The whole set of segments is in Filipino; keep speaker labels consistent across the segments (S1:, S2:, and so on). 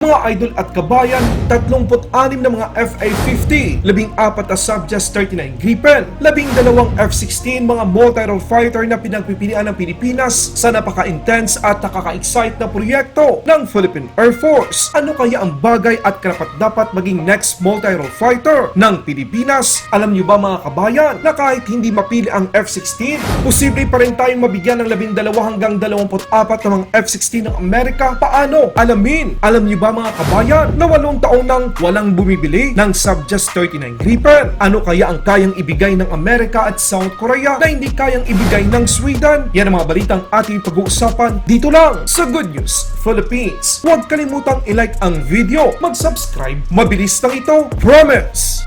S1: Mga idol at kabayan, 36 na mga FA-50, 14 na SAAB JAS-39 Gripen, 12 F-16 mga multi-role fighter na pinagpipilian ng Pilipinas sa napaka-intense at nakaka-excite na proyekto ng Philippine Air Force. Ano kaya ang bagay at karapat-dapat maging next multi-role fighter ng Pilipinas? Alam niyo ba mga kabayan na kahit hindi mapili ang F-16, posible pa rin tayong mabigyan ng 12 hanggang 24 na mga F-16 ng Amerika? Paano? Alamin! Alam niyo ba mga kabayan na 8 taon nang walang bumibili ng SAAB JAS-39 Gripen? Ano kaya ang kayang ibigay ng Amerika at South Korea na hindi kayang ibigay ng Sweden? Yan ang mga balitang ating pag-uusapan dito lang sa Good News Philippines. Huwag kalimutang i-like ang video, mag-subscribe, mabilis lang ito, promise!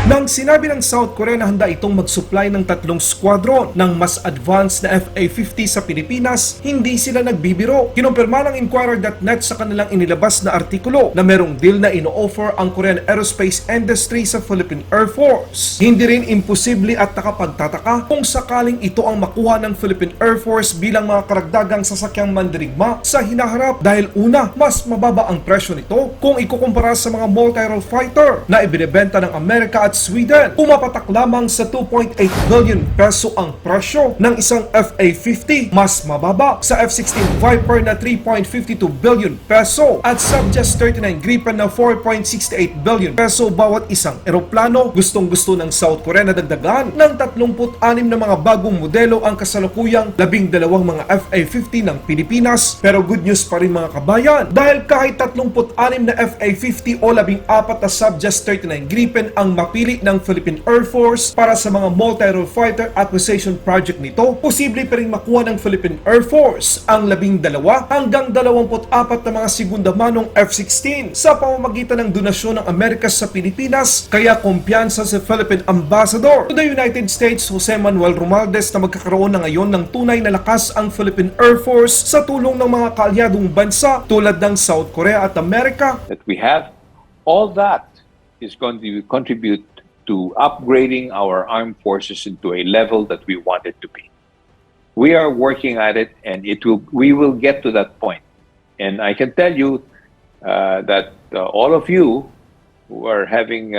S1: Nang sinabi ng South Korea na handa itong mag-supply ng 3 squadron ng mas advanced na FA-50 sa Pilipinas, hindi sila nagbibiro. Kinumpirma ng Inquirer.net sa kanilang inilabas na artikulo na merong deal na ino-offer ang Korea Aerospace Industries sa Philippine Air Force. Hindi rin imposible at nakapagtataka kung sakaling ito ang makuha ng Philippine Air Force bilang mga karagdagang sasakyang mandirigma sa hinaharap dahil una, mas mababa ang presyo nito kung ikukumpara sa mga multi-role fighter na ibinebenta ng Amerika at Sweden. Pumapatak lamang sa 2.8 billion peso ang presyo ng isang FA-50, mas mababa sa F-16 Viper na 3.52 billion peso at SAAB JAS-39 Gripen na 4.68 billion peso bawat isang eroplano. Gustong-gusto ng South Korea na dagdagan ng 36 na mga bagong modelo ang kasalukuyang 12 mga FA-50 ng Pilipinas. Pero good news pa rin mga kabayan dahil kahit 36 na FA-50 o 14 na SAAB JAS-39 Gripen ang mapili ng Philippine Air Force para sa mga multi-role fighter acquisition project nito, posible pa rin makuha ng Philippine Air Force ang 12 hanggang 24 na mga segunda manong F-16 sa pamamagitan ng donasyon ng Amerika sa Pilipinas. Kaya kumpiyansa sa Philippine Ambassador to the United States Jose Manuel Romualdez na magkakaroon na ngayon ng tunay na lakas ang Philippine Air Force sa tulong ng mga kaalyadong bansa tulad ng South Korea at Amerika.
S2: That we have all that is going to contribute to upgrading our armed forces into a level that we want it to be. We are working at it, and we will get to that point. And I can tell you that all of you who are having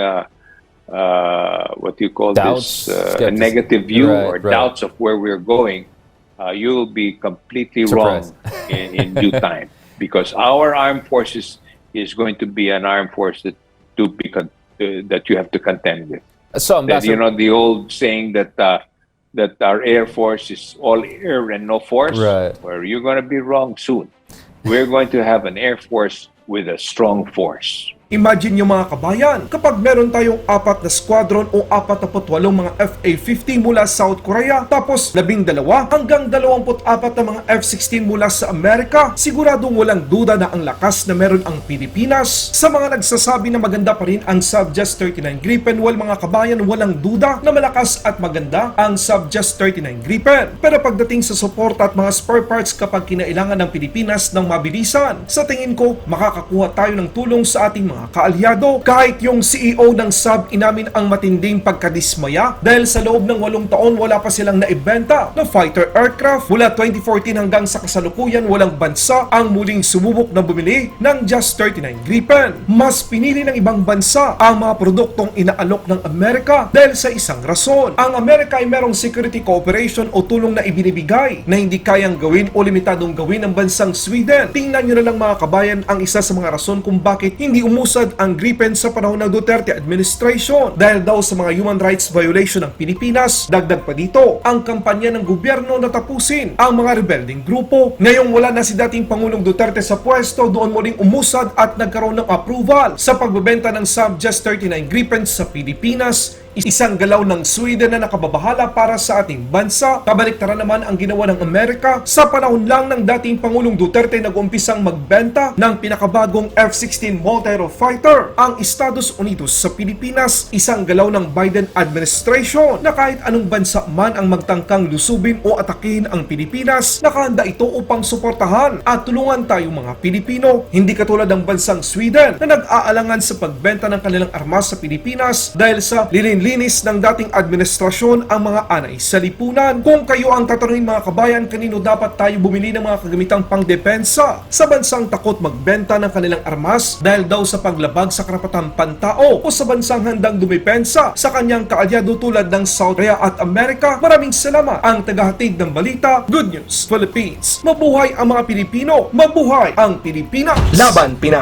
S2: what you call
S3: doubts,
S2: this a negative view or
S3: right.
S2: doubts of where we're going, you will be completely wrong in due time, because our armed forces is going to be an armed force that you have to contend with.
S3: So,
S2: You know the old saying that that our Air Force is all air and no force?
S3: Right.
S2: Well, you're going to be wrong soon. We're going to have an Air Force with a strong force.
S1: Imagine nyo mga kabayan, kapag meron tayong 4 na squadron o 48 mga FA-50 mula South Korea, tapos 12 hanggang 24 na mga F-16 mula sa Amerika, siguradong walang duda na ang lakas na meron ang Pilipinas. Sa mga nagsasabi na maganda pa rin ang SAAB JAS-39 Gripen, mga kabayan, walang duda na malakas at maganda ang SAAB JAS-39 Gripen. Pero pagdating sa support at mga spare parts kapag kinailangan ng Pilipinas ng mabilisan, sa tingin ko makakakuha tayo ng tulong sa ating mga kaalyado. Kahit yung CEO ng SAAB inamin ang matinding pagkadismaya dahil sa loob ng 8 taon wala pa silang naibenta na fighter aircraft. Mula 2014 hanggang sa kasalukuyan, walang bansa ang muling sumubok na bumili ng JAS-39 Gripen. Mas pinili ng ibang bansa ang mga produktong inaalok ng Amerika dahil sa isang rason. Ang Amerika ay merong security cooperation o tulong na ibinibigay na hindi kayang gawin o limitadong gawin ng bansang Sweden. Tingnan nyo na lang mga kabayan ang isa sa mga rason kung bakit hindi umusad ang Gripen sa panahon ng Duterte administration dahil daw sa mga human rights violation ng Pilipinas. Dagdag pa dito ang kampanya ng gobyerno na tapusin ang mga rebelding grupo. Ngayong wala na si dating Pangulong Duterte sa pwesto, doon muling umusad at nagkaroon ng approval sa pagbebenta ng SAAB JAS-39 Gripen sa Pilipinas. Isang galaw ng Sweden na nakababahala para sa ating bansa. Kabaliktaran naman ang ginawa ng Amerika. Sa panahon lang ng dating Pangulong Duterte nag-umpisang magbenta ng pinakabagong F-16 multi-role fighter ang Estados Unidos sa Pilipinas. Isang galaw ng Biden administration na kahit anong bansa man ang magtangkang lusubin o atakihin ang Pilipinas, nakahanda ito upang suportahan at tulungan tayong mga Pilipino. Hindi katulad ng bansang Sweden na nag-aalangan sa pagbenta ng kanilang armas sa Pilipinas dahil sa lilin nilinis ng dating administrasyon ang mga anay sa lipunan. Kung kayo ang tatanungin mga kabayan, kanino dapat tayo bumili ng mga kagamitang pangdepensa sa bansang takot magbenta ng kanilang armas dahil daw sa paglabag sa karapatang pantao o sa bansang handang dumipensa sa kanyang kaalyado tulad ng South Korea at Amerika? Maraming salamat. Ang tagahatid ng balita, Good News Philippines. Mabuhay ang mga Pilipino, mabuhay ang Pilipinas.
S3: Laban Pinas.